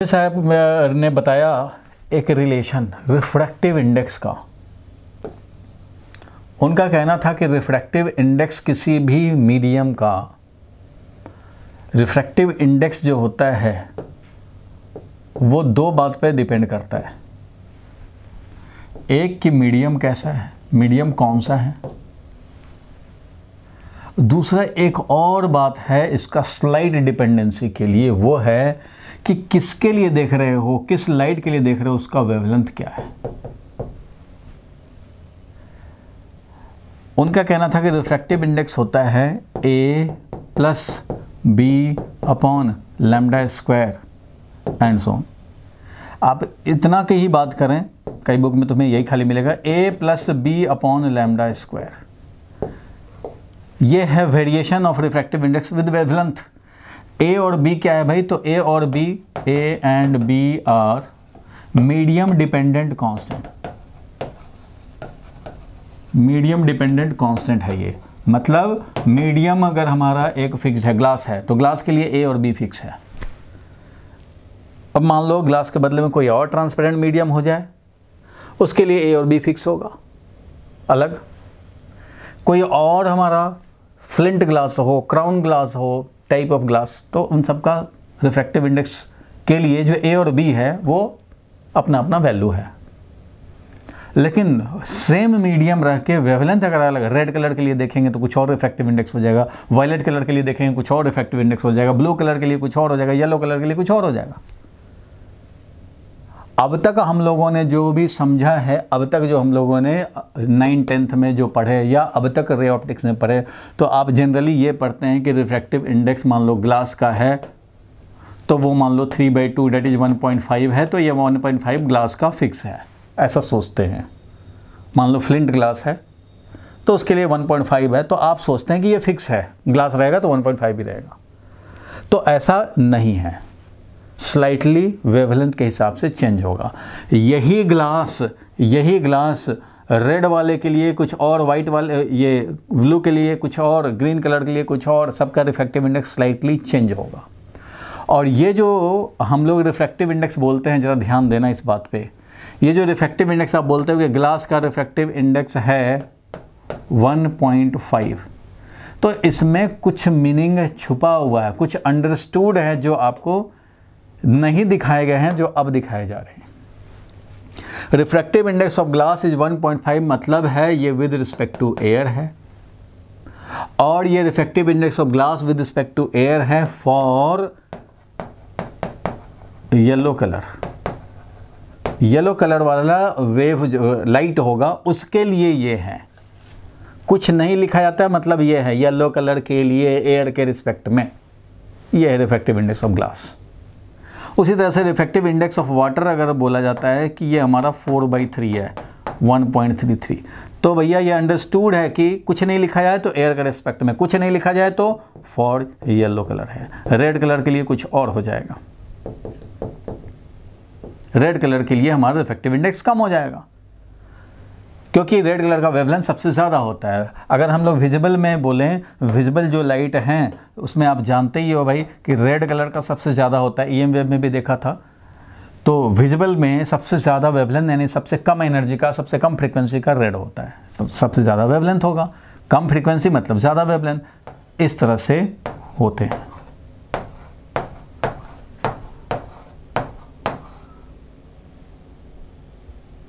साहब ने बताया एक रिलेशन रिफ्रैक्टिव इंडेक्स का। उनका कहना था कि रिफ्रैक्टिव इंडेक्स किसी भी मीडियम का रिफ्रैक्टिव इंडेक्स जो होता है वो दो बात पे डिपेंड करता है। एक कि मीडियम कैसा है, मीडियम कौन सा है। दूसरा एक और बात है इसका स्लाइट डिपेंडेंसी के लिए, वो है कि किसके लिए देख रहे हो, किस लाइट के लिए देख रहे हो, उसका वेवलेंथ क्या है। उनका कहना था कि रिफ्रैक्टिव इंडेक्स होता है a plus B upon lambda square and so on. आप इतना की ही बात करें, कई बुक में तुम्हें यही खाली मिलेगा, a plus B upon lambda square. ये है variation of refractive index with wavelength. A और बी क्या है भाई, तो ए और B, A and B are medium dependent constant. Medium dependent constant है ये, मतलब मीडियम अगर हमारा एक फिक्स है, ग्लास है, तो ग्लास के लिए ए और बी फिक्स है। अब मान लो ग्लास के बदले में कोई और ट्रांसपेरेंट मीडियम हो जाए, उसके लिए ए और बी फिक्स होगा अलग। कोई और हमारा फ्लिंट ग्लास हो, क्राउन ग्लास हो, टाइप ऑफ ग्लास, तो उन सब का रिफ्रैक्टिव इंडेक्स के लिए जो ए और बी है वो अपना अपना वैल्यू है। लेकिन सेम मीडियम रह के वेवलेंथ अगर अलग, रेड कलर के लिए देखेंगे तो कुछ और रिफ्रैक्टिव इंडेक्स हो जाएगा, वायलेट कलर के लिए देखेंगे कुछ और रिफ्रैक्टिव इंडेक्स हो जाएगा, ब्लू कलर के लिए कुछ और हो जाएगा, येलो कलर के लिए कुछ और हो जाएगा। अब तक हम लोगों ने जो भी समझा है, अब तक जो हम लोगों ने 9th-10th में जो पढ़े या अब तक रे ऑप्टिक्स में पढ़े, तो आप जनरली ये पढ़ते हैं कि रिफ्रैक्टिव इंडेक्स मान लो ग्लास का है तो वो मान लो 3/2 डेट इज 1.5 है, तो ये 1.5 ग्लास का फिक्स है, ऐसा सोचते हैं। मान लो फ्लिंट ग्लास है तो उसके लिए 1.5 है, तो आप सोचते हैं कि ये फिक्स है, ग्लास रहेगा तो 1.5 ही रहेगा। तो ऐसा नहीं है, स्लाइटली वेवलेंथ के हिसाब से चेंज होगा। यही ग्लास रेड वाले के लिए कुछ और, वाइट वाले, ये ब्लू के लिए कुछ और, ग्रीन कलर के लिए कुछ और, सबका रिफ्रैक्टिव इंडेक्स स्लाइटली चेंज होगा। और ये जो हम लोग रिफ्रैक्टिव इंडेक्स बोलते हैं, ज़रा ध्यान देना इस बात पे, ये जो रिफ्रैक्टिव इंडेक्स आप बोलते हो कि ग्लास का रिफ्रैक्टिव इंडेक्स है 1.5, तो इसमें कुछ मीनिंग छुपा हुआ है, कुछ अंडरस्टूड है जो आपको नहीं दिखाए गए हैं, जो अब दिखाए जा रहे हैं। Refractive index of glass is 1.5, मतलब है ये विद रिस्पेक्ट टू एयर है, और ये refractive index of glass with respect to air है for yellow colour. Yellow colour वाला वेव जो लाइट होगा उसके लिए ये है, कुछ नहीं लिखा जाता है, मतलब ये है येलो कलर के लिए एयर के रिस्पेक्ट में, ये है रिफ्रैक्टिव इंडेक्स ऑफ ग्लास। उसी तरह से रिफ्रैक्टिव इंडेक्स ऑफ वाटर अगर बोला जाता है कि ये हमारा 4/3 है, 1.33, तो भैया ये अंडरस्टूड है कि कुछ नहीं लिखा जाए तो एयर के रिस्पेक्ट में, कुछ नहीं लिखा जाए तो फॉर येलो कलर है। रेड कलर के लिए कुछ और हो जाएगा, रेड कलर के लिए हमारा रिफ्रैक्टिव इंडेक्स कम हो जाएगा, क्योंकि रेड कलर का वेवलेंथ सबसे ज़्यादा होता है। अगर हम लोग विजिबल में बोलें, विजिबल जो लाइट हैं उसमें आप जानते ही हो भाई कि रेड कलर का सबसे ज़्यादा होता है, EM वेव में भी देखा था। तो विजिबल में सबसे ज़्यादा वेवलेंथ यानी सबसे कम एनर्जी का, सबसे कम फ्रीक्वेंसी का रेड होता है, सबसे ज़्यादा वेवलेंथ होगा, कम फ्रीक्वेंसी मतलब ज़्यादा वेवलेंथ, इस तरह से होते हैं।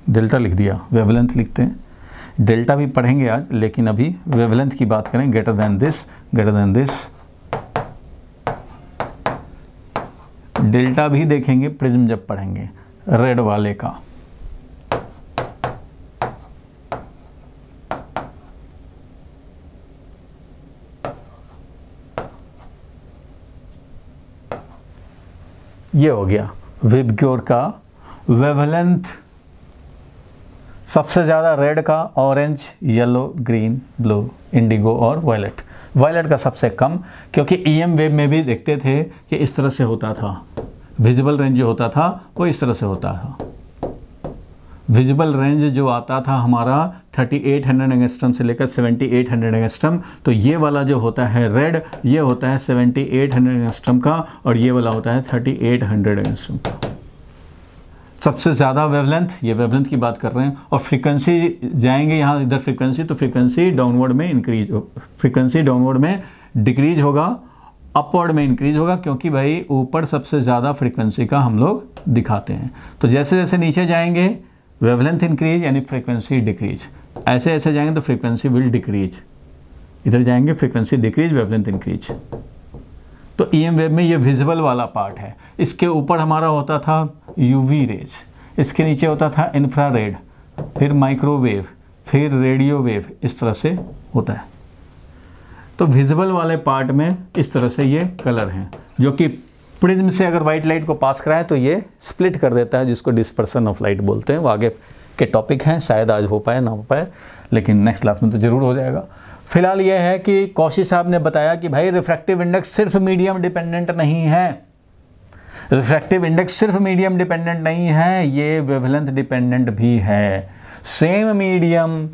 डेल्टा लिख दिया, वेवलेंथ लिखते हैं, डेल्टा भी पढ़ेंगे आज, लेकिन अभी वेवलेंथ की बात करें। Greater than this, greater than this, delta भी देखेंगे प्रिज्म जब पढ़ेंगे रेड वाले का। ये हो गया विबग्योर का वेवलेंथ, सबसे ज़्यादा रेड का, orange, yellow, green, blue, Indigo और वायलेट। वायलेट का सबसे कम, क्योंकि EM वेव में भी देखते थे कि इस तरह से होता था, विजिबल रेंज जो होता था वो इस तरह से होता था। विजिबल रेंज जो आता था हमारा 3800 एंगस्ट्रम से लेकर 7800 एंगस्ट्रम। तो ये वाला जो होता है रेड, ये होता है 7800 एंगस्ट्रम का, और ये वाला होता है 3800 एंगस्ट्रम का। सबसे ज़्यादा वेवलेंथ, ये वेवलेंथ की बात कर रहे हैं। और फ्रीक्वेंसी जाएंगे यहाँ इधर फ्रीक्वेंसी, तो फ्रीक्वेंसी डाउनवर्ड में इंक्रीज हो, फ्रीक्वेंसी डाउनवर्ड में डिक्रीज होगा, अपवर्ड में इंक्रीज होगा, क्योंकि भाई ऊपर सबसे ज़्यादा फ्रीक्वेंसी का हम लोग दिखाते हैं। तो जैसे जैसे नीचे जाएंगे वेवलेंथ इंक्रीज यानी फ्रीक्वेंसी डिक्रीज, ऐसे ऐसे जाएंगे तो फ्रीक्वेंसी विल डिक्रीज, इधर जाएंगे फ्रीक्वेंसी डिक्रीज वेवलेंथ इंक्रीज। तो ईएम वेव में ये विजिबल वाला पार्ट है। इसके ऊपर हमारा होता था यूवी रेज, इसके नीचे होता था इंफ्रारेड, फिर माइक्रोवेव, फिर रेडियो वेव, इस तरह से होता है। तो विजिबल वाले पार्ट में इस तरह से ये कलर हैं, जो कि प्रिज्म से अगर वाइट लाइट को पास कराए तो ये स्प्लिट कर देता है, जिसको डिस्पर्सन ऑफ लाइट बोलते हैं। वो आगे के टॉपिक हैं, शायद आज हो पाए ना हो पाए, लेकिन नेक्स्ट क्लास में तो ज़रूर हो जाएगा। फिलहाल ये है कि कौशी साहब ने बताया कि भाई रिफ्रैक्टिव इंडेक्स सिर्फ मीडियम डिपेंडेंट नहीं है, रिफ्रैक्टिव इंडेक्स सिर्फ मीडियम डिपेंडेंट नहीं है, ये वेवलेंथ डिपेंडेंट भी है। सेम मीडियम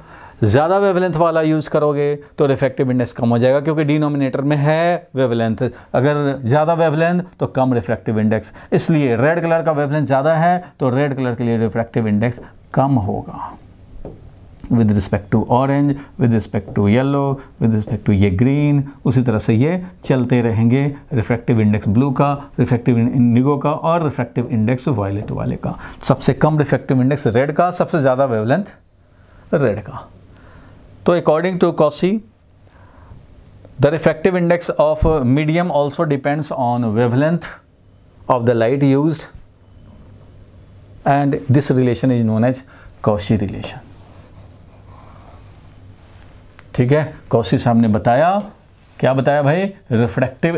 ज़्यादा वेवलेंथ वाला यूज़ करोगे तो रिफ्रैक्टिव इंडेक्स कम हो जाएगा, क्योंकि डिनोमिनेटर में है वेवलेंथ। अगर ज़्यादा वेवलेंथ तो कम रिफ्रैक्टिव इंडेक्स, इसलिए रेड कलर का वेवलेंथ ज़्यादा है तो रेड कलर के लिए रिफ्रैक्टिव इंडेक्स कम होगा। With respect to orange, with respect to yellow, with respect to ये ग्रीन, उसी तरह से ये चलते रहेंगे। रिफ्रैक्टिव इंडेक्स ब्लू का, रिफ्रैक्टिव इंडिगो का, और रिफ्रैक्टिव इंडेक्स वायलेट वाले का। सबसे कम रिफ्रैक्टिव इंडेक्स रेड का, सबसे ज़्यादा वेवलेंथ रेड का। तो according to Cauchy, the refractive index of medium also depends on wavelength of the light used, and this relation is known as Cauchy relation. ठीक है, कौशी साहब ने बताया, क्या बताया भाई? Refractive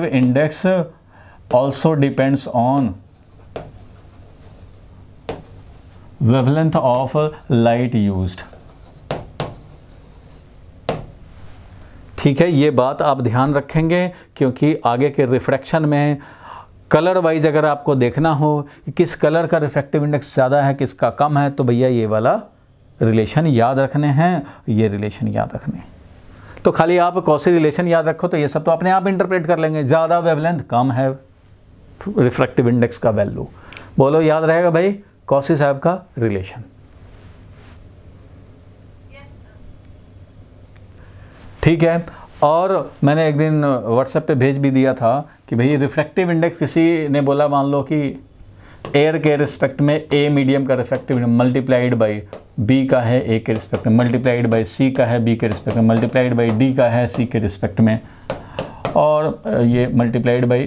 index also depends on wavelength of light used. ठीक है, ये बात आप ध्यान रखेंगे, क्योंकि आगे के रिफ्रैक्शन में कलर वाइज अगर आपको देखना हो कि किस कलर का रिफ्रैक्टिव इंडेक्स ज़्यादा है, किसका कम है, तो भैया ये वाला रिलेशन याद रखने हैं, ये रिलेशन याद रखने। तो खाली आप कौशी रिलेशन याद रखो तो ये सब तो अपने आप इंटरप्रेट कर लेंगे। ज़्यादा वेवलेंथ, कम है रिफ्रैक्टिव इंडेक्स का वैल्यू। बोलो, याद रहेगा भाई कौशी साहब का रिलेशन। ठीक है, और मैंने एक दिन व्हाट्सएप पे भेज भी दिया था कि भाई रिफ्रैक्टिव इंडेक्स, किसी ने बोला मान लो कि एयर के रिस्पेक्ट में ए मीडियम का refractive index multiplied by B का है ए के रिस्पेक्ट में, मल्टीप्लाइड बाई सी का है बी के रिस्पेक्ट में, मल्टीप्लाइड बाई डी का है सी के रिस्पेक्ट में, और ये मल्टीप्लाइड बाई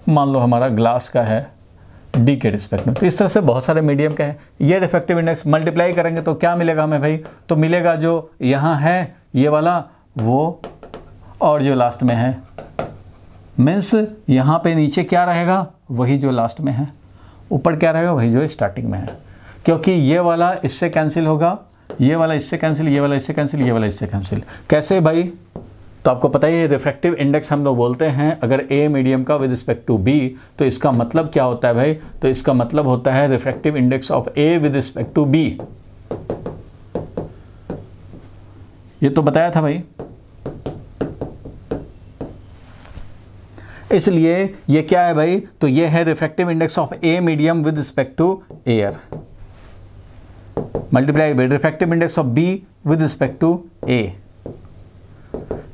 मान लो हमारा ग्लास का है डी के रिस्पेक्ट में। तो इस तरह से बहुत सारे मीडियम का है। ये रिफ्रैक्टिव इंडेक्स मल्टीप्लाई करेंगे तो क्या मिलेगा हमें भाई? तो मिलेगा जो यहाँ है ये वाला वो, और जो लास्ट में है, मीन्स यहाँ पे नीचे क्या रहेगा? वही जो लास्ट में है, ऊपर क्या रहेगा? वही जो स्टार्टिंग में है। क्योंकि ये वाला इससे कैंसिल होगा, ये वाला इससे कैंसिल, ये वाला इससे कैंसिल, ये वाला इससे कैंसिल। कैसे भाई? तो आपको पता ही है रिफ्रैक्टिव इंडेक्स हम लोग बोलते हैं अगर ए मीडियम का विद रिस्पेक्ट टू बी, तो इसका मतलब क्या होता है भाई? तो इसका मतलब होता है refractive index of A with respect to B. ये तो बताया था भाई। इसलिए ये क्या है भाई? तो ये है refractive index of A medium with respect to air multiply by refractive index of B with respect to A.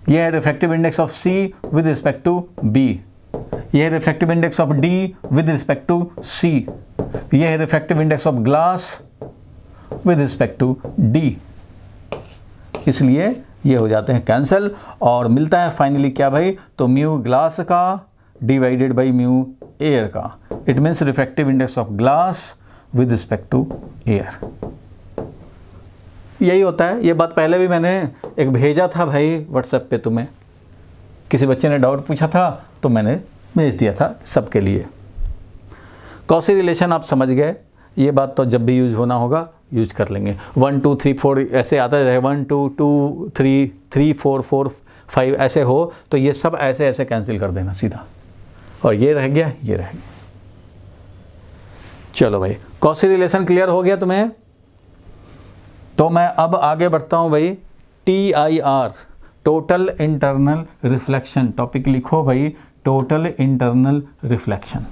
ये है refractive index of C with respect to B. ये है refractive index of D with respect to C. ये है refractive index of glass with respect to D. इसलिए ये हो जाते हैं कैंसिल, और मिलता है फाइनली क्या भाई? तो म्यू ग्लास का डिवाइडेड बाई म्यू एयर का। It means refractive index of glass with respect to air. यही होता है। ये बात पहले भी मैंने एक भेजा था भाई व्हाट्सएप पे, तुम्हें किसी बच्चे ने डाउट पूछा था तो मैंने भेज दिया था सबके लिए। कौशी रिलेशन आप समझ गए। ये बात तो जब भी यूज होना होगा यूज कर लेंगे। 1 2 3 4 ऐसे आता रहे, 1 2 2 3 3 4 4 5 ऐसे हो तो ये सब ऐसे ऐसे कैंसिल कर देना सीधा, और ये रह गया, ये रह गया। चलो भाई, कौशी रिलेशन क्लियर हो गया तुम्हें? तो मैं अब आगे बढ़ता हूँ भाई। TIR, total internal reflection, topic लिखो भाई, टोटल इंटरनल रिफ्लेक्शन।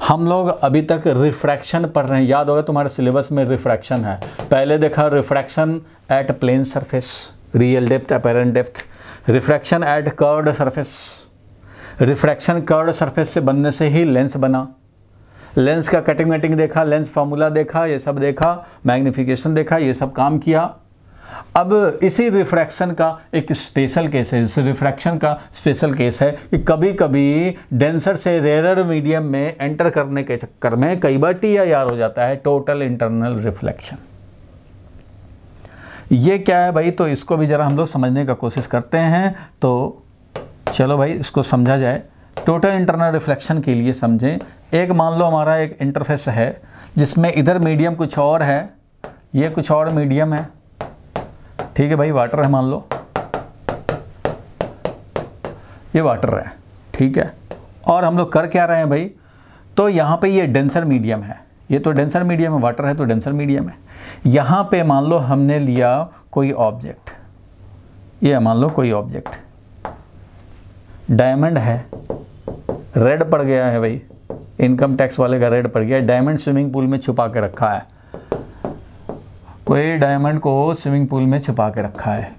हम लोग अभी तक रिफ्रैक्शन पढ़ रहे हैं, याद होगा तुम्हारे सिलेबस में रिफ्रैक्शन है। पहले देखा refraction at plane surface, real depth, apparent depth, refraction at curved surface, refraction curved surface से बनने से ही लेंस बना, लेंस का कटिंग वटिंग देखा, लेंस फार्मूला देखा, ये सब देखा, मैग्नीफिकेशन देखा, ये सब काम किया। अब इसी रिफ्रैक्शन का एक स्पेशल केस है, इस रिफ्रैक्शन का स्पेशल केस है कि कभी कभी डेंसर से रेयर मीडियम में एंटर करने के चक्कर में कई बार TIR हो जाता है, टोटल इंटरनल रिफ्लेक्शन। ये क्या है भाई, तो इसको भी ज़रा हम लोग समझने का कोशिश करते हैं। तो चलो भाई इसको समझा जाए। टोटल इंटरनल रिफ्लेक्शन के लिए समझें, एक मान लो हमारा एक इंटरफेस है जिसमें इधर मीडियम कुछ और है, ये कुछ और मीडियम है, ठीक है भाई, वाटर है मान लो, ये वाटर है, ठीक है। और हम लोग कर क्या रहे हैं भाई, तो यहाँ पे ये डेंसर मीडियम है, ये तो डेंसर मीडियम है, वाटर है तो डेंसर मीडियम है। यहाँ पे मान लो हमने लिया कोई ऑब्जेक्ट, ये मान लो कोई ऑब्जेक्ट, डायमंड है, रेड पड़ गया है भाई, इनकम टैक्स वाले का रेड पड़ गया, डायमंड स्विमिंग पूल में छुपा के रखा है, कोई डायमंड को स्विमिंग पूल में छुपा के रखा है।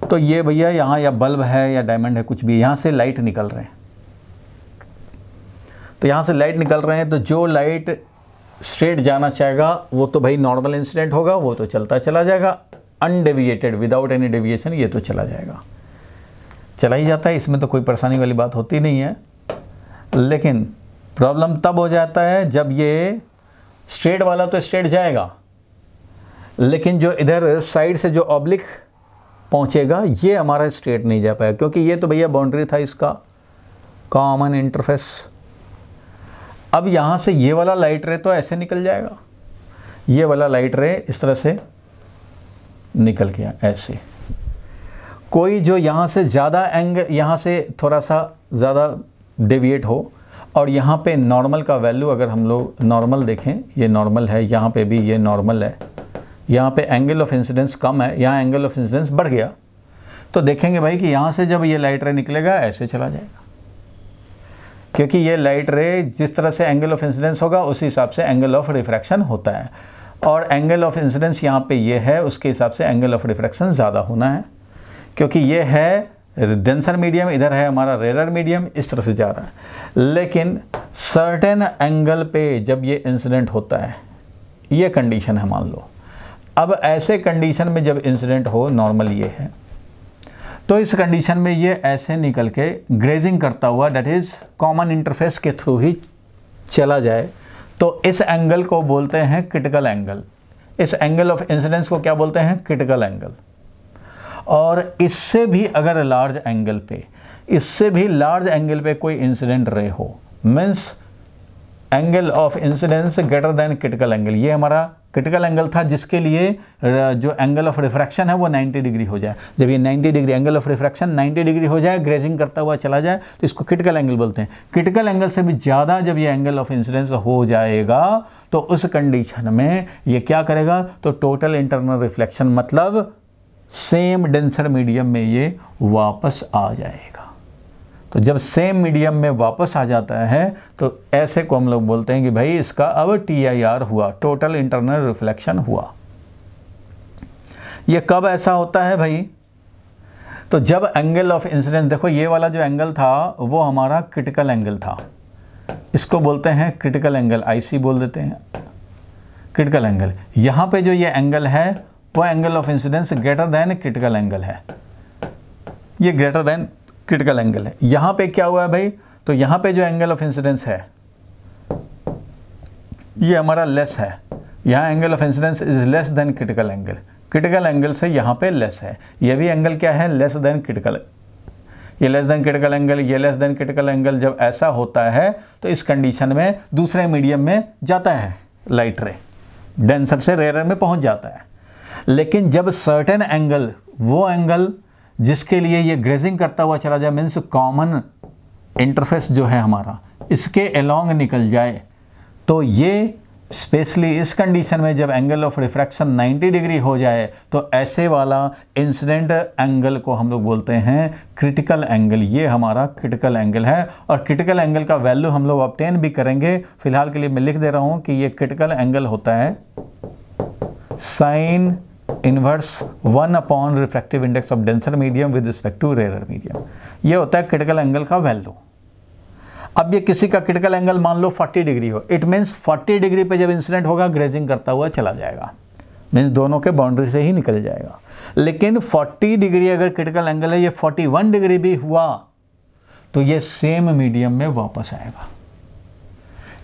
तो ये भैया यहाँ या बल्ब है या डायमंड है, कुछ भी, यहाँ से लाइट निकल रहे हैं। तो यहाँ से लाइट निकल रहे हैं, तो जो लाइट स्ट्रेट जाना चाहेगा वो तो भाई नॉर्मल इंसिडेंट होगा, वो तो चलता चला जाएगा, अनडेविएटेड, विदाउट एनी डेविएशन, ये तो चला जाएगा, चला ही जाता है, इसमें तो कोई परेशानी वाली बात होती नहीं है। लेकिन प्रॉब्लम तब हो जाता है जब ये स्ट्रेट वाला तो स्ट्रेट जाएगा, लेकिन जो इधर साइड से जो ऑब्लिक पहुंचेगा ये हमारा स्ट्रेट नहीं जा पाएगा, क्योंकि ये तो भैया बाउंड्री था इसका, कॉमन इंटरफेस। अब यहाँ से ये वाला लाइट रे तो ऐसे निकल जाएगा, ये वाला लाइट रे इस तरह से निकल गया ऐसे। कोई जो यहाँ से ज़्यादा एंगल, यहाँ से थोड़ा सा ज़्यादा डेविएट हो, और यहाँ पे नॉर्मल का वैल्यू अगर हम लोग नॉर्मल देखें, ये नॉर्मल है, यहाँ पे भी ये नॉर्मल है, यहाँ पे एंगल ऑफ इंसिडेंस कम है, यहाँ एंगल ऑफ इंसिडेंस बढ़ गया, तो देखेंगे भाई कि यहाँ से जब ये लाइट रे निकलेगा ऐसे चला जाएगा, क्योंकि ये लाइट रे जिस तरह से एंगल ऑफ इंसिडेंस होगा उसी हिसाब से एंगल ऑफ रिफ्रैक्शन होता है, और एंगल ऑफ इंसिडेंस यहाँ पे ये है, उसके हिसाब से एंगल ऑफ रिफ्रैक्शन ज़्यादा होना है, क्योंकि ये है डेंसर मीडियम, इधर है हमारा रेयर मीडियम, इस तरह से जा रहा है। लेकिन सर्टेन एंगल पे जब ये इंसिडेंट होता है, ये कंडीशन है मान लो। अब ऐसे कंडीशन में जब इंसिडेंट हो, नॉर्मल ये है, तो इस कंडीशन में ये ऐसे निकल के ग्रेजिंग करता हुआ, दैट इज़ कॉमन इंटरफेस के थ्रू ही चला जाए, तो इस एंगल को बोलते हैं क्रिटिकल एंगल। इस एंगल ऑफ इंसिडेंस को क्या बोलते हैं, क्रिटिकल एंगल। और इससे भी अगर लार्ज एंगल पे, इससे भी लार्ज एंगल पे कोई इंसिडेंट रे हो, means angle of incidence greater than critical angle, ये हमारा क्रिटिकल एंगल था जिसके लिए जो एंगल ऑफ रिफ्रैक्शन है वो 90 डिग्री हो जाए। जब ये 90 degree angle of refraction 90 degree हो जाए, ग्रेजिंग करता हुआ चला जाए, तो इसको क्रिटिकल एंगल बोलते हैं। क्रिटिकल एंगल से भी ज़्यादा जब ये एंगल ऑफ इंसिडेंस हो जाएगा, तो उस कंडीशन में ये क्या करेगा, तो टोटल इंटरनल रिफ्लेक्शन, मतलब सेम डेंसर मीडियम में ये वापस आ जाएगा। तो जब सेम मीडियम में वापस आ जाता है, तो ऐसे को हम लोग बोलते हैं कि भाई इसका अब TIR हुआ, टोटल इंटरनल रिफ्लेक्शन हुआ। ये कब ऐसा होता है भाई, तो जब एंगल ऑफ इंसिडेंस, देखो ये वाला जो एंगल था वो हमारा क्रिटिकल एंगल था, इसको बोलते हैं क्रिटिकल एंगल, IC बोल देते हैं, क्रिटिकल एंगल। यहाँ पे जो ये एंगल है वो angle of incidence greater than critical angle है, ये ग्रेटर देन क्रिटिकल एंगल है। यहाँ पे क्या हुआ है भाई, तो यहाँ पे जो एंगल ऑफ इंसिडेंस है ये हमारा लेस है, यहाँ angle of incidence is less than critical angle, critical angle से यहाँ पे लेस है, ये भी एंगल क्या है, लेस देन क्रिटिकल, ये लेस देन क्रिटिकल एंगल, ये लेस देन क्रिटिकल एंगल। जब ऐसा होता है तो इस कंडीशन में दूसरे मीडियम में जाता है लाइट रे, डेंसर से रेयर में पहुँच जाता है। लेकिन जब सर्टेन एंगल, वो एंगल जिसके लिए ये ग्रेजिंग करता हुआ चला जाए, मीन्स कॉमन इंटरफेस जो है हमारा, इसके अलोंग निकल जाए, तो ये स्पेशली इस कंडीशन में जब एंगल ऑफ रिफ्रैक्शन 90 डिग्री हो जाए तो ऐसे वाला इंसिडेंट एंगल को हम लोग बोलते हैं क्रिटिकल एंगल। ये हमारा क्रिटिकल एंगल है और क्रिटिकल एंगल का वैल्यू हम लोग ऑब्टेन भी करेंगे। फिलहाल के लिए मैं लिख दे रहा हूँ कि ये क्रिटिकल एंगल होता है sine inverse 1 upon refractive index of denser medium with respect to rare medium. ये होता है क्रिटिकल एंगल का वैल्यू। अब ये किसी का क्रिटिकल एंगल मान लो 40 डिग्री हो, इट मीन्स 40 डिग्री पे जब इंसिडेंट होगा ग्रेजिंग करता हुआ चला जाएगा, मीन्स दोनों के बाउंड्री से ही निकल जाएगा। लेकिन 40 डिग्री अगर क्रिटिकल एंगल है, ये 41 डिग्री भी हुआ तो ये सेम मीडियम में वापस आएगा।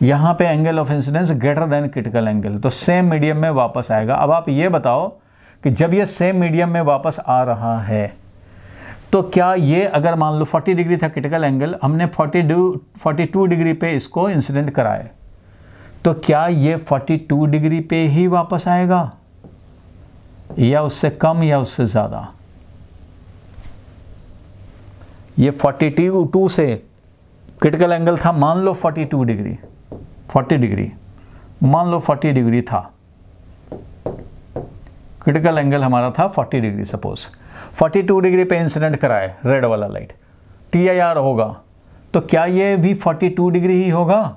यहाँ पे angle of incidence greater than critical angle, तो सेम मीडियम में वापस आएगा। अब आप ये बताओ कि जब ये सेम मीडियम में वापस आ रहा है तो क्या ये अगर मान लो 40 डिग्री था क्रिटिकल एंगल, हमने 42 डिग्री पे इसको इंसिडेंट कराए, तो क्या ये 42 डिग्री पे ही वापस आएगा या उससे कम या उससे ज़्यादा? ये 42 से क्रिटिकल एंगल था मान लो 42 डिग्री, 40 डिग्री मान लो 40 डिग्री था क्रिटिकल एंगल हमारा था 40 डिग्री। सपोज 42 डिग्री पे इंसिडेंट कराए रेड वाला लाइट, TIR होगा, तो क्या ये भी 42 डिग्री ही होगा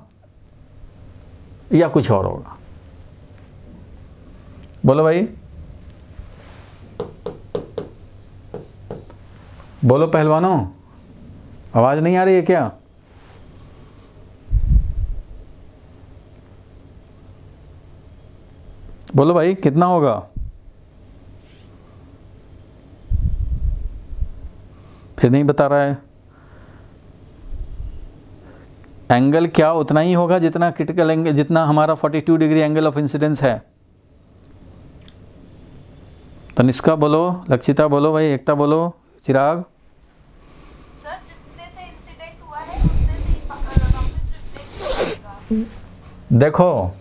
या कुछ और होगा? बोलो भाई, बोलो पहलवानों, आवाज नहीं आ रही है क्या? बोलो भाई, कितना होगा? फिर नहीं बता रहा है। एंगल क्या उतना ही होगा जितना क्रिटिकल एंगल, जितना हमारा 42 डिग्री एंगल ऑफ इंसिडेंस है। तनिष्का बोलो, लक्षिता बोलो भाई, एकता बोलो, चिराग। सर जितने से इंसिडेंट हुआ है उतने से वापस रिफ्लेक्ट होगा। देखो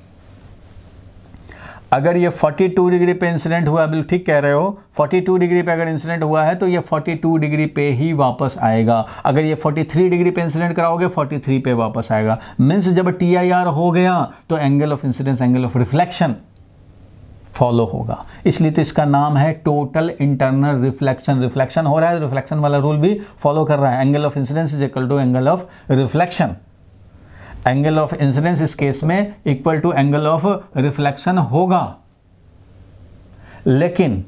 अगर ये 42 डिग्री पे इंसिडेंट हुआ, बिल्कुल ठीक कह रहे हो, 42 डिग्री पे अगर इंसिडेंट हुआ है तो ये 42 डिग्री पे ही वापस आएगा। अगर ये 43 डिग्री पे इंसिडेंट कराओगे 43 पे वापस आएगा। मीन्स जब TIR हो गया तो angle of incidence angle of reflection follow होगा। इसलिए तो इसका नाम है टोटल इंटरनल रिफ्लेक्शन। रिफ्लेक्शन हो रहा है, रिफ्लेक्शन वाला रूल भी फॉलो कर रहा है। Angle of incidence is equal to angle of reflection. Angle of incidence इस केस में equal to angle of reflection होगा, लेकिन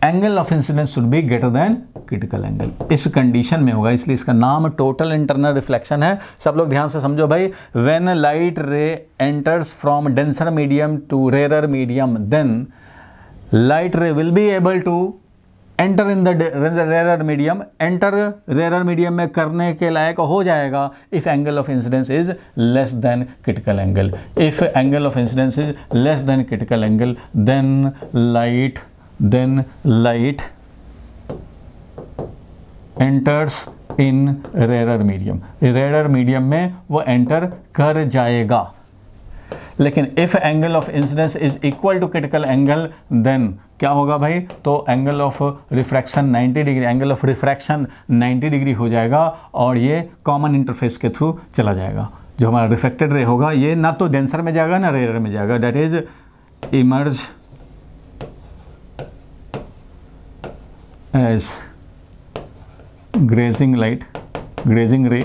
angle of incidence should be greater than critical angle, इस कंडीशन में होगा। इसलिए इसका नाम टोटल इंटरनल रिफ्लेक्शन है। सब लोग ध्यान से समझो भाई। When light ray enters from denser medium to rare medium, then light ray will be able to enter in the rare medium. Enter rare medium में करने के लायक हो जाएगा if angle of incidence is less than critical angle. If angle of incidence is less than critical angle, then light enters in rare medium. Rare medium में वो enter कर जाएगा। लेकिन if angle of incidence is equal to critical angle, then क्या होगा भाई? तो angle of refraction 90 degree, angle of refraction 90 degree हो जाएगा और ये कॉमन इंटरफेस के थ्रू चला जाएगा। जो हमारा रिफ्लेक्टेड रे होगा ये ना तो डेंसर में जाएगा ना रेयर में जाएगा। That is emerge as grazing light, grazing ray.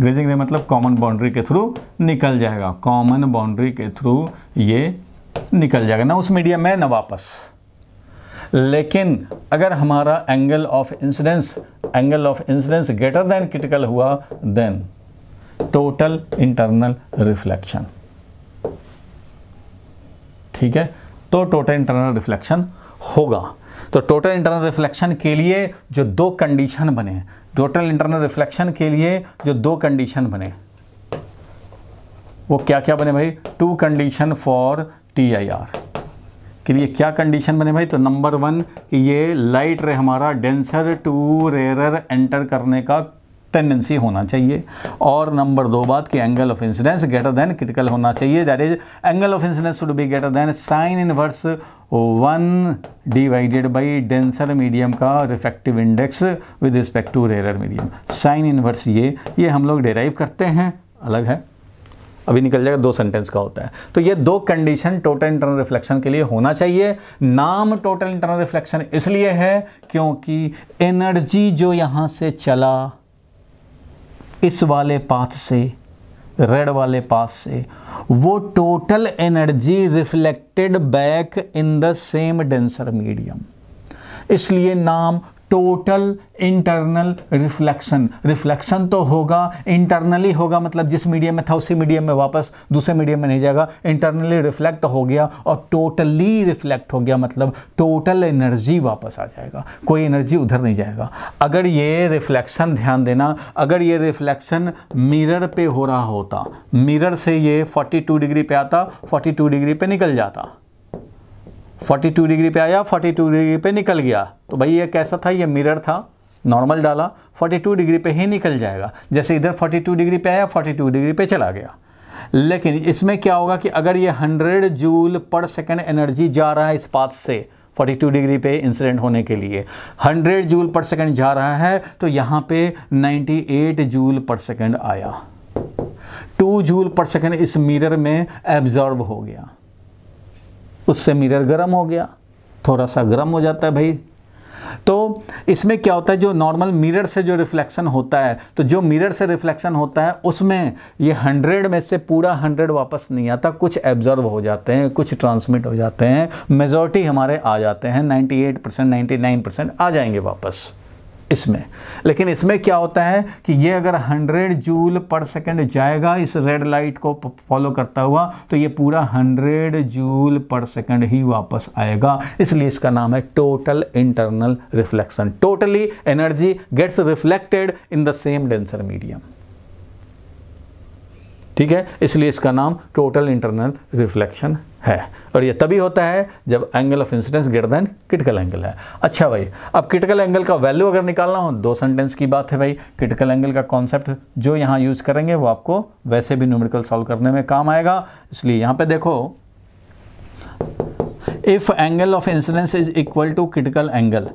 Grazing ray मतलब कॉमन बाउंड्री के थ्रू निकल जाएगा। कॉमन बाउंड्री के थ्रू ये निकल जाएगा, ना उस मीडियम में ना वापस। लेकिन अगर हमारा angle of incidence greater than critical हुआ, देन टोटल इंटरनल रिफ्लेक्शन। ठीक है, तो टोटल इंटरनल रिफ्लेक्शन होगा। तो टोटल इंटरनल रिफ्लेक्शन के लिए जो दो कंडीशन बने, टोटल इंटरनल रिफ्लेक्शन के लिए जो दो कंडीशन बने वो क्या क्या बने भाई? 2 कंडीशन फॉर TIR के लिए क्या कंडीशन बने भाई? तो नंबर 1 कि ये लाइट रे हमारा डेंसर टू रेयर एंटर करने का टेंडेंसी होना चाहिए, और नंबर 2 बात कि angle of incidence greater than critical होना चाहिए। That is angle of incidence should be greater than sine inverse 1 divided by denser medium का refractive index with respect to rare medium. Sine inverse ये हम लोग derive करते हैं, अलग है। अभी निकल जाएगा, 2 सेंटेंस का होता है। तो ये 2 कंडीशन टोटल इंटरनल रिफ्लेक्शन के लिए होना चाहिए। नाम टोटल इंटरनल रिफ्लेक्शन इसलिए है क्योंकि एनर्जी जो यहाँ से चला इस वाले पाथ से, रेड वाले पाथ से, वो total energy reflected back in the same denser medium, इसलिए नाम टोटल इंटरनल रिफ्लेक्शन। रिफ्लेक्शन तो होगा, इंटरनली होगा, मतलब जिस मीडियम में था उसी मीडियम में वापस दूसरे मीडियम में नहीं जाएगा, इंटरनली रिफ्लेक्ट हो गया, और टोटली रिफ्लेक्ट हो गया मतलब टोटल एनर्जी वापस आ जाएगा, कोई एनर्जी उधर नहीं जाएगा। अगर ये रिफ्लेक्शन, ध्यान देना, अगर ये रिफ्लेक्शन मिरर पे हो रहा होता, मिरर से ये 42 डिग्री पे आता, 42 डिग्री पे निकल जाता, 42 डिग्री पे आया, 42 डिग्री पे निकल गया, तो भाई ये कैसा था, ये मिरर था, नॉर्मल डाला, 42 डिग्री पे ही निकल जाएगा। जैसे इधर 42 डिग्री पे आया, 42 डिग्री पे चला गया। लेकिन इसमें क्या होगा कि अगर ये 100 जूल पर सेकंड एनर्जी जा रहा है इस पाथ से 42 डिग्री पे इंसिडेंट होने के लिए, 100 जूल पर सेकंड जा रहा है, तो यहाँ पे 98 जूल पर सेकंड आया, 2 जूल पर सेकंड इस मिरर में एब्जॉर्ब हो गया, उससे मिरर गर्म हो गया, थोड़ा सा गर्म हो जाता है भाई। तो इसमें क्या होता है, जो नॉर्मल मिरर से जो रिफ्लेक्शन होता है, तो जो मिरर से रिफ्लेक्शन होता है उसमें ये 100 में से पूरा 100 वापस नहीं आता, कुछ एब्जॉर्ब हो जाते हैं, कुछ ट्रांसमिट हो जाते हैं, मेजॉरिटी हमारे आ जाते हैं, 98% 99% आ जाएंगे वापस इसमें। लेकिन इसमें क्या होता है कि ये अगर 100 जूल पर सेकंड जाएगा इस रेड लाइट को फॉलो करता हुआ, तो ये पूरा 100 जूल पर सेकंड ही वापस आएगा, इसलिए इसका नाम है total internal reflection. Totally energy gets reflected in the same denser medium, ठीक है, इसलिए इसका नाम टोटल इंटरनल रिफ्लेक्शन है। और ये तभी होता है जब angle of incidence greater than critical angle है। अच्छा भाई, अब क्रिटिकल एंगल का वैल्यू अगर निकालना हो, 2 सेंटेंस की बात है भाई। क्रिटिकल एंगल का कॉन्सेप्ट जो यहाँ यूज करेंगे वो आपको वैसे भी न्यूमेरिकल सॉल्व करने में काम आएगा, इसलिए यहाँ पे देखो, if angle of incidence is equal to critical angle,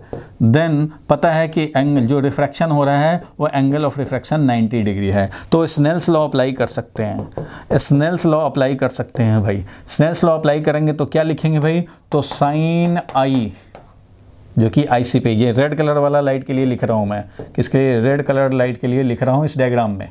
then पता है कि एंगल जो रिफ्रैक्शन हो रहा है वो एंगल ऑफ रिफ्रैक्शन 90 डिग्री है, तो स्नेल्स लॉ अप्लाई कर सकते हैं, स्नेल्स लॉ अप्लाई कर सकते हैं भाई। स्नेल्स लॉ अप्लाई करेंगे तो क्या लिखेंगे भाई, तो साइन आई, जो कि आईसी पे, ये रेड कलर वाला लाइट के लिए लिख रहा हूँ मैं, किसके, रेड कलर लाइट के लिए लिख रहा हूँ इस डायग्राम में,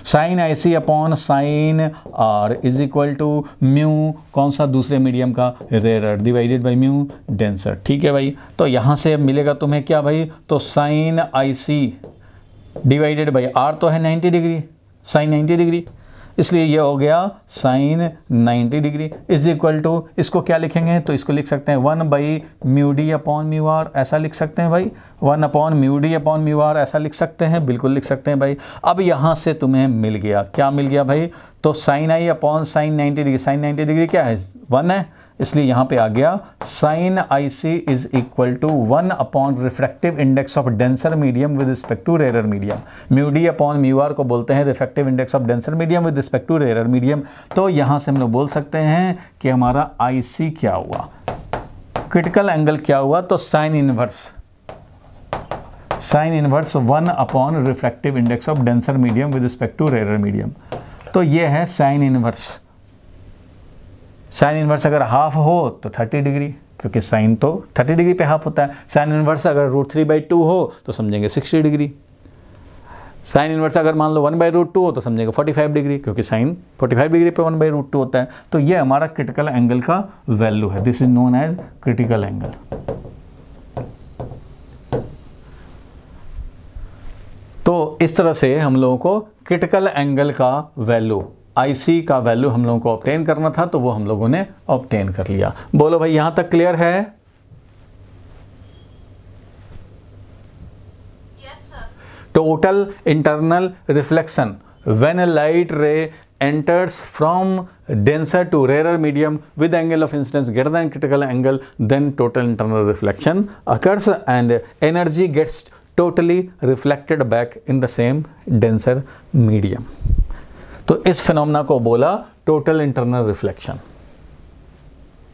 sine I C upon sine R is equal to mu, कौन सा, दूसरे मीडियम का, rare, divided by mu denser, ठीक है भाई। तो यहाँ से मिलेगा तुम्हें क्या भाई, तो sine I C divided by R तो है 90 डिग्री, साइन 90 डिग्री, इसलिए ये हो गया sine 90 degree is equal to, इसको क्या लिखेंगे, तो इसको लिख सकते हैं 1 by mu D upon mu R, ऐसा लिख सकते हैं भाई, 1 upon mu D upon mu R, ऐसा लिख सकते हैं, बिल्कुल लिख सकते हैं भाई। अब यहाँ से तुम्हें मिल गया, क्या मिल गया भाई, तो sine I upon sine 90 degree, sine 90 degree क्या है, 1 है, इसलिए यहाँ पे आ गया sine I C is equal to 1 upon refractive index of denser medium with respect to rare medium. Mu D upon mu R को बोलते हैं refractive index of denser medium with respect to rare medium. तो यहाँ से हम लोग बोल सकते हैं कि हमारा आई सी क्या हुआ, क्रिटिकल एंगल क्या हुआ, तो sine inverse 1 upon refractive index of denser medium with respect to rare medium. तो ये है साइन इनवर्स। साइन इनवर्स अगर हाफ हो तो 30 डिग्री, क्योंकि साइन तो 30 डिग्री पे हाफ होता है। साइन इनवर्स अगर √3/2 हो तो समझेंगे 60 डिग्री। साइन इनवर्स अगर मान लो 1/√2 हो तो समझेंगे 45 डिग्री, क्योंकि साइन 45 डिग्री पे 1/√2 होता है। तो ये हमारा क्रिटिकल एंगल का वैल्यू है, this is known as critical angle. तो इस तरह से हम लोगों को क्रिटिकल एंगल का वैल्यू, आईसी का वैल्यू हम लोगों को ऑब्टेन करना था, तो वो हम लोगों ने ऑब्टेन कर लिया। बोलो भाई, यहां तक क्लियर है? Yes, sir. Total internal reflection when a light रे enters from denser to rarer medium with angle of incidence greater than critical angle, then total internal reflection occurs and energy gets totally reflected back in the same denser medium. तो इस phenomena को बोला total internal reflection.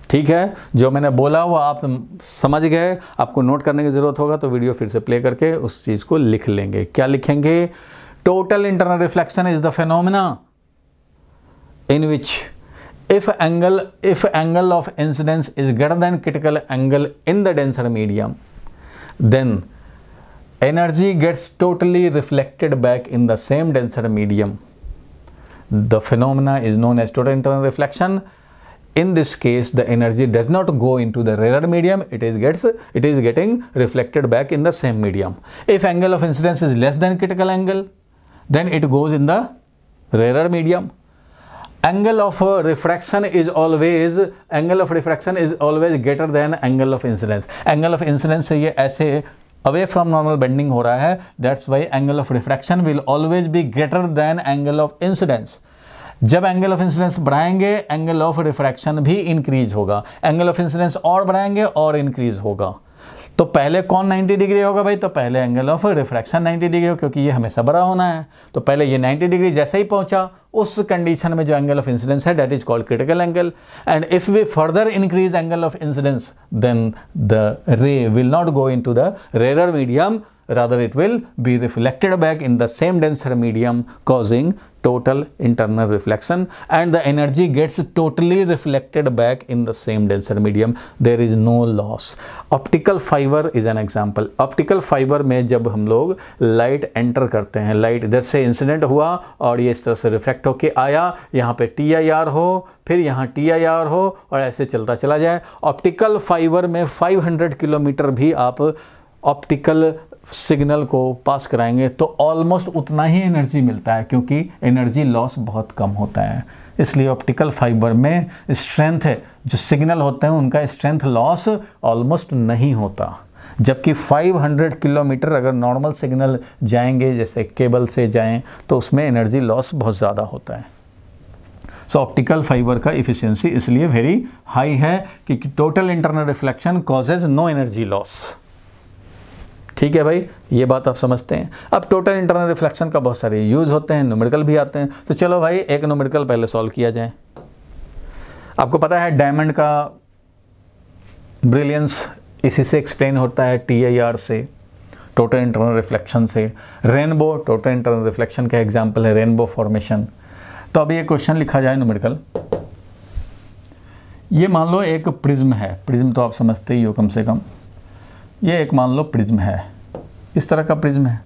ठीक है, जो मैंने बोला वो आप समझ गए। आपको नोट करने की ज़रूरत होगा तो वीडियो फिर से प्ले करके उस चीज़ को लिख लेंगे। क्या लिखेंगे? Total internal reflection is the phenomena in which if angle of incidence is greater than critical angle in the denser medium, then energy gets totally reflected back in the same denser medium. The phenomena is known as total internal reflection. In this case, the energy does not go into the rarer medium, it is getting reflected back in the same medium. If angle of incidence is less than critical angle, then it goes in the rarer medium. Angle of refraction is always greater than angle of incidence. Angle of incidence से ये ऐसे away from normal bending हो रहा है, that's why angle of refraction will always be greater than angle of incidence. जब angle of incidence बढ़ाएंगे, angle of refraction भी increase होगा, एंगल ऑफ इंसिडेंस और बढ़ाएंगे और इंक्रीज होगा। तो पहले कौन 90 डिग्री होगा भाई? तो पहले एंगल ऑफ रिफ्रैक्शन 90 डिग्री हो, क्योंकि ये हमेशा बड़ा होना है। तो पहले ये 90 डिग्री जैसे ही पहुंचा, उस कंडीशन में जो एंगल ऑफ इंसिडेंस है, that is called critical angle. And if we further increase angle of incidence, then the ray will not go into the rare medium, rather it will be reflected back in the same denser medium, causing total internal reflection, and the energy gets totally reflected back in the same denser medium. There is no loss. Optical fiber is an example. Optical fiber में जब हम लोग light enter करते हैं, light इधर से incident हुआ और ये इस तरह से रिफ्लेक्ट होके आया, यहाँ पे TIR हो, फिर यहाँ TIR हो, और ऐसे चलता चला जाए। ऑप्टिकल फाइबर में 500 किलोमीटर भी आप ऑप्टिकल सिग्नल को पास कराएंगे तो ऑलमोस्ट उतना ही एनर्जी मिलता है, क्योंकि एनर्जी लॉस बहुत कम होता है। इसलिए ऑप्टिकल फाइबर में स्ट्रेंथ है, जो सिग्नल होते हैं उनका स्ट्रेंथ लॉस ऑलमोस्ट नहीं होता। जबकि 500 किलोमीटर अगर नॉर्मल सिग्नल जाएंगे, जैसे केबल से जाएं, तो उसमें एनर्जी लॉस बहुत ज़्यादा होता है। सो ऑप्टिकल फाइबर का इफिशियंसी इसलिए वेरी हाई है कि total internal reflection causes no energy loss. ठीक है भाई, ये बात आप समझते हैं। अब टोटल इंटरनल रिफ्लेक्शन का बहुत सारे यूज़ होते हैं, न्यूमेरिकल भी आते हैं। तो चलो भाई एक न्यूमेरिकल पहले सॉल्व किया जाए। आपको पता है डायमंड का ब्रिलियंस इसी से एक्सप्लेन होता है, TIR से, टोटल इंटरनल रिफ्लेक्शन से। रेनबो टोटल इंटरनल रिफ्लेक्शन का एग्जाम्पल है, रेनबो फॉर्मेशन। तो अभी ये क्वेश्चन लिखा जाए न्यूमेरिकल। ये मान लो एक प्रिज्म है, प्रिज्म तो आप समझते ही हो कम से कम। ये एक मान लो प्रिज्म है, इस तरह का प्रिज्म है,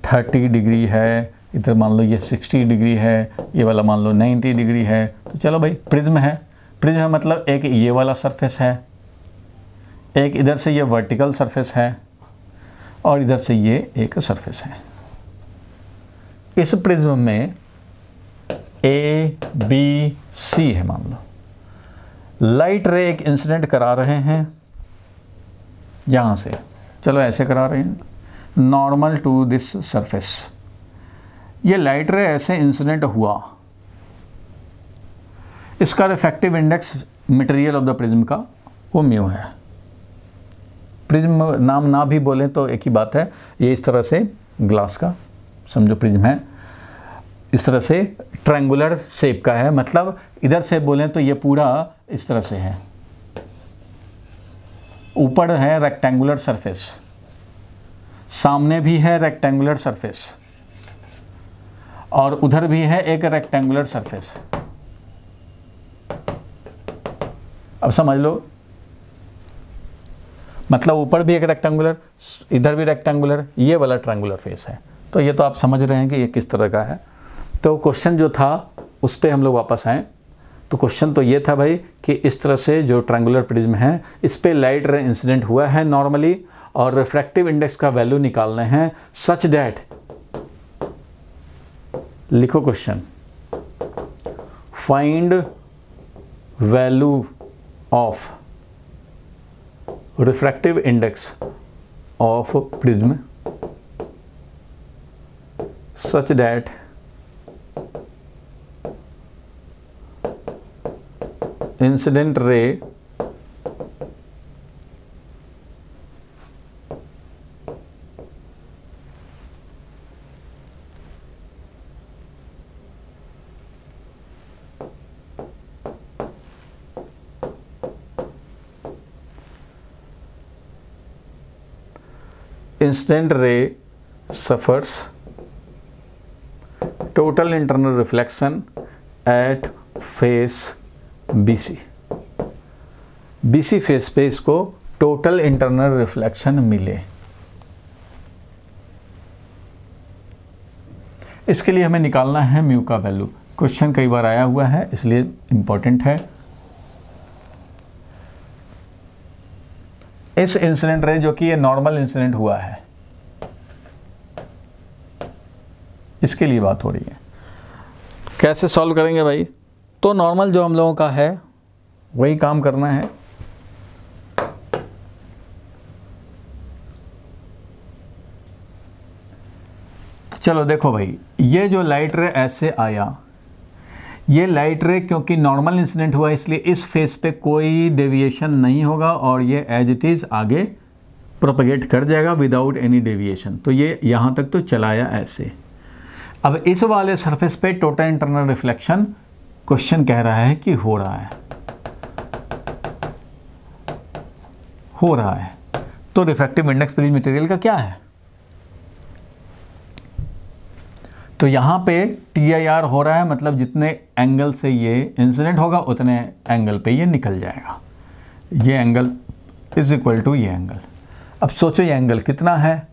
30 डिग्री है, इधर मान लो ये 60 डिग्री है, ये वाला मान लो 90 डिग्री है। तो चलो भाई प्रिज्म है, प्रिज्म है मतलब एक ये वाला सरफेस है, एक इधर से ये वर्टिकल सरफेस है, और इधर से ये एक सरफेस है। इस प्रिज्म में ABC है मान लो। लाइट रे एक इंसिडेंट करा रहे हैं यहाँ से, चलो ऐसे करा रहे हैं, नॉर्मल टू दिस सरफेस। ये लाइट रे ऐसे इंसिडेंट हुआ, इसका refractive index material of the prism का वो म्यू है। प्रिज्म नाम ना भी बोलें तो एक ही बात है, ये इस तरह से ग्लास का समझो प्रिज्म है, इस तरह से ट्रायंगुलर शेप का है, मतलब इधर से बोलें तो ये पूरा इस तरह से है। ऊपर है रेक्टेंगुलर सरफेस, सामने भी है रेक्टेंगुलर सरफेस, और उधर भी है एक रेक्टेंगुलर सरफेस। अब समझ लो, मतलब ऊपर भी एक रेक्टेंगुलर, इधर भी रेक्टेंगुलर, ये वाला ट्रायंगुलर फेस है। तो ये तो आप समझ रहे हैं कि ये किस तरह का है। तो क्वेश्चन जो था उस पर हम लोग वापस आए। तो क्वेश्चन तो ये था भाई कि इस तरह से जो ट्रायंगुलर प्रिज्म है, इस पे लाइट रे इंसिडेंट हुआ है नॉर्मली, और रिफ्रैक्टिव इंडेक्स का वैल्यू निकालने हैं सच दैट, लिखो question, find value of refractive index of prism such that incident ray suffers total internal reflection at face BC। BC face पे इसको टोटल इंटरनल रिफ्लेक्शन मिले। इसके लिए हमें निकालना है म्यू का वैल्यू। क्वेश्चन कई बार आया हुआ है इसलिए इंपॉर्टेंट है। इस इंसिडेंट रे जो कि ये नॉर्मल इंसिडेंट हुआ है, इसके लिए बात हो रही है। कैसे सॉल्व करेंगे भाई? तो नॉर्मल जो हम लोगों का है वही काम करना है। चलो देखो भाई, ये जो लाइट रे ऐसे आया, ये लाइट रे क्योंकि नॉर्मल इंसिडेंट हुआ इसलिए इस फेस पे कोई डेविएशन नहीं होगा और ये एज इट इज़ आगे प्रोपगेट कर जाएगा विदाउट एनी डेविएशन। तो ये यहाँ तक तो चलाया ऐसे। अब इस वाले सरफेस पे टोटल इंटरनल रिफ्लेक्शन क्वेश्चन कह रहा है कि हो रहा है। तो रिफ्रैक्टिव इंडेक्स फ्री मटेरियल का क्या है? तो यहाँ पे TIR हो रहा है, मतलब जितने एंगल से ये इंसिडेंट होगा उतने एंगल पे ये निकल जाएगा। ये एंगल इज इक्वल टू ये एंगल। अब सोचो ये एंगल कितना है,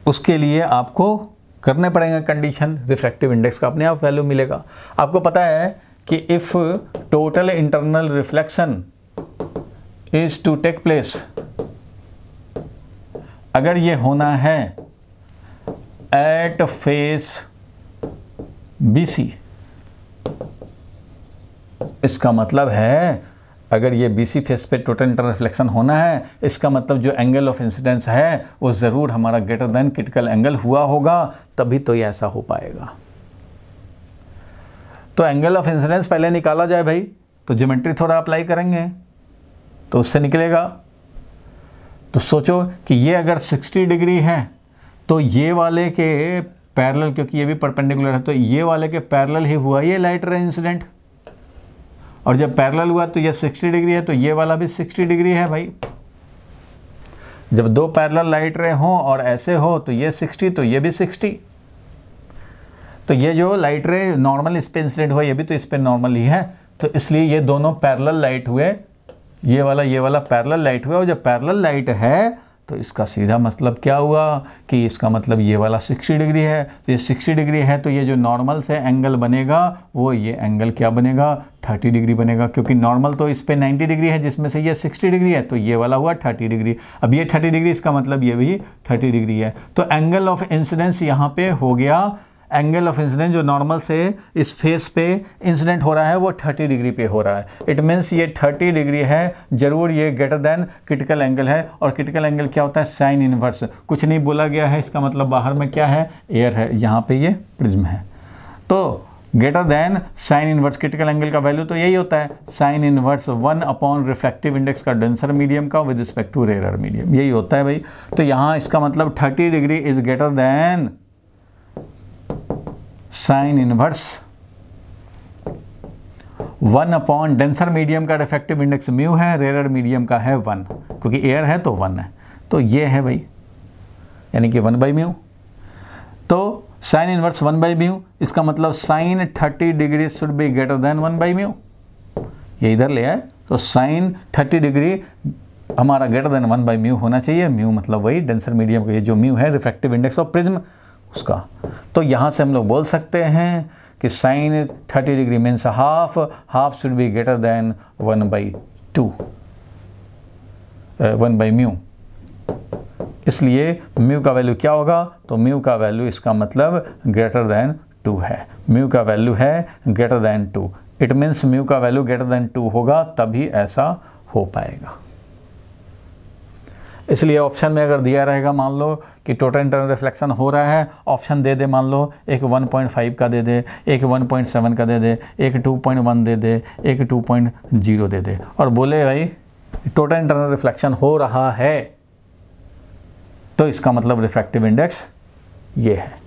उसके लिए आपको करने पड़ेंगे कंडीशन। रिफ्रैक्टिव इंडेक्स का अपने आप वैल्यू मिलेगा। आपको पता है कि if total internal reflection is to take place, अगर ये होना है एट फेस BC, इसका मतलब है अगर ये BC फेस पे टोटल इंटरनल रिफ्लेक्शन होना है, इसका मतलब जो एंगल ऑफ इंसिडेंस है वो ज़रूर हमारा ग्रेटर देन क्रिटिकल एंगल हुआ होगा, तभी तो ये ऐसा हो पाएगा। तो एंगल ऑफ इंसिडेंस पहले निकाला जाए भाई, तो ज्योमेट्री थोड़ा अप्लाई करेंगे तो उससे निकलेगा। तो सोचो कि ये अगर 60 डिग्री है तो ये वाले के पैरेलल, क्योंकि ये भी परपेंडिकुलर है, तो ये वाले के पैरेलल ही हुआ ये लाइट रे इंसिडेंट। और जब पैरेलल हुआ तो ये 60 डिग्री है, तो ये वाला भी 60 डिग्री है भाई। जब दो पैरेलल लाइट रे हों और ऐसे हो तो ये 60 तो ये भी 60। तो ये जो लाइट रे नॉर्मल इस पे इंसिडेंट हुआ, ये भी तो इस पे नॉर्मल ही है, तो इसलिए ये दोनों पैरेलल लाइट हुए। ये वाला पैरेलल लाइट हुआ, और जब पैरेलल लाइट है तो इसका सीधा मतलब क्या हुआ कि इसका मतलब ये वाला 60 डिग्री है। तो ये 60 डिग्री है तो ये जो नॉर्मल से एंगल बनेगा वो ये एंगल क्या बनेगा? 30 डिग्री बनेगा, क्योंकि नॉर्मल तो इस पे 90 डिग्री है जिसमें से ये 60 डिग्री है, तो ये वाला हुआ 30 डिग्री। अब ये 30 डिग्री, इसका मतलब ये भी 30 डिग्री है। तो एंगल ऑफ इंसिडेंस यहाँ पे हो गया, एंगल ऑफ इंसिडेंस जो नॉर्मल से इस फेस पे इंसिडेंट हो रहा है वो 30 डिग्री पे हो रहा है। इट मीन्स ये 30 डिग्री है, ज़रूर ये ग्रेटर देन क्रिटिकल एंगल है। और क्रिटिकल एंगल क्या होता है? Sine inverse. कुछ नहीं बोला गया है, इसका मतलब बाहर में क्या है? एयर है, यहाँ पे ये प्रिज्म है। तो greater than sine inverse critical angle का वैल्यू तो यही होता है, sine inverse 1 upon refractive index का डेंसर मीडियम का with respect to rare medium, यही होता है भाई। तो यहाँ इसका मतलब 30 degree is greater than sine inverse 1 upon denser medium का रिफ्रैक्टिव इंडेक्स म्यू है, रेयर मीडियम का है 1, क्योंकि एयर है तो 1 है। तो ये है भाई, यानी कि 1/μ। तो साइन इनवर्स 1/μ, इसका मतलब sine 30 degree should be greater than 1/μ। ये इधर ले आए तो साइन 30 डिग्री हमारा ग्रेटर देन 1/μ होना चाहिए। म्यू मतलब वही डेंसर मीडियम का, ये जो म्यू है रिफ्रैक्टिव इंडेक्स ऑफ प्रिज्म उसका। तो यहाँ से हम लोग बोल सकते हैं कि sine 30 degree means half should be greater than 1/μ। इसलिए म्यू का वैल्यू क्या होगा? तो म्यू का वैल्यू इसका मतलब ग्रेटर देन 2 है। म्यू का वैल्यू है greater than 2। It means mu का वैल्यू ग्रेटर देन 2 होगा तभी ऐसा हो पाएगा। इसलिए ऑप्शन में अगर दिया रहेगा, मान लो कि टोटल इंटरनल रिफ्लेक्शन हो रहा है, ऑप्शन दे दे, मान लो एक 1.5 का दे दे, एक 1.7 का दे दे, एक 2.1 दे दे, एक 2.0 दे दे, और बोले भाई टोटल इंटरनल रिफ्लेक्शन हो रहा है, तो इसका मतलब रिफ्रैक्टिव इंडेक्स ये है।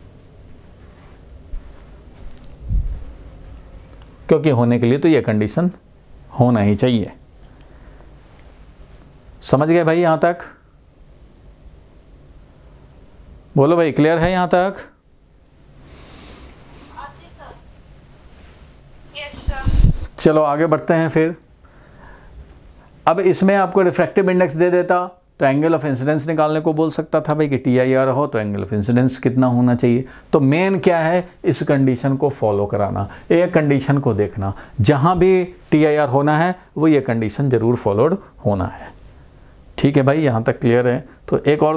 क्योंकि होने के लिए तो ये कंडीशन होना ही चाहिए। समझ गए भाई यहां तक? बोलो भाई, क्लियर है यहाँ तक? चलो आगे बढ़ते हैं फिर। अब इसमें आपको रिफ्रैक्टिव इंडेक्स दे देता तो एंगल ऑफ इंसिडेंस निकालने को बोल सकता था भाई कि TIR हो तो एंगल ऑफ इंसिडेंस कितना होना चाहिए। तो मेन क्या है, इस कंडीशन को फॉलो कराना, एक कंडीशन को देखना, जहाँ भी TIR होना है वो ये कंडीशन ज़रूर फॉलोड होना है। ठीक है भाई, यहाँ तक क्लियर है। तो एक और